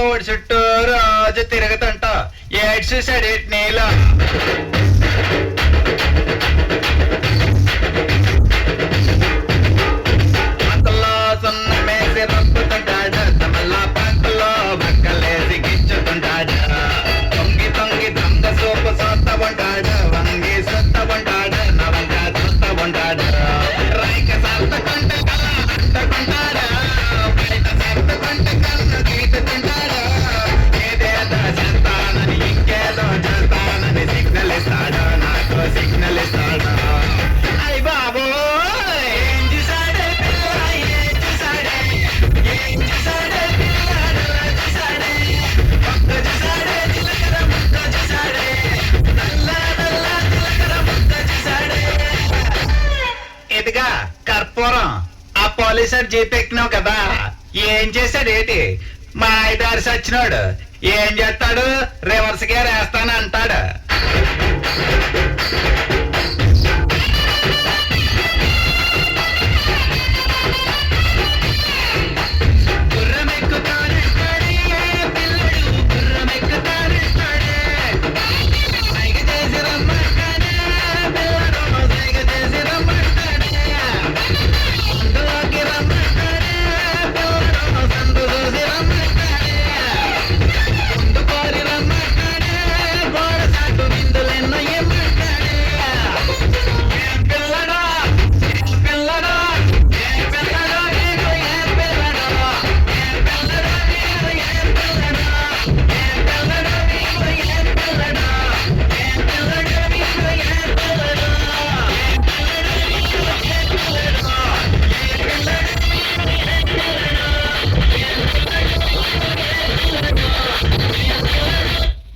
ఊడి చుట్టూ రోజు తిరుగుతుంటా ఏడు చూసాడు నీలో అంతలో సున్న మేసి రప్పుతుంటాడు తమల్లా పంటలో బక్కలేసి గిచ్చుతుంటాడు తొంగి తొంగి దొంగ సూపు సొత్త ఉంటాడు వంగి సొత్త ఉంటాడు నవంగ సొత్త ఉంటాడు రైక సర్దుకుంటే కల్లా అంటుకుంటాడు బయట సర్దుకుంటే కన్ను గీటుతుంటాడు ఏదేదో చేస్తానని ఇంకేదో చేస్తానని సిగ్నల్ ఇస్తాడు నాకు సిగ్నల్ ఇస్తాడు అయ్ బాబు ఏం చూసాడే పిల్ల ఏం చూసాడే ఏం చూసాడే పిల్లాడు చూసాడే ఒక్క చూసాడే చిలకర ముక్క చూసాడే నల్ల నల్ల చిలకర ముక్క చూసాడే ఇదిగా కర్పూరం ఆ పోలీసర్ జీప్ ఎక్కినావు కదా ఏం చేశాడు ఏంటి మా ఐదారు సచ్చినోడు ఏం చేస్తాడు రివర్స్ గేర్ వేస్తాను అంటాడు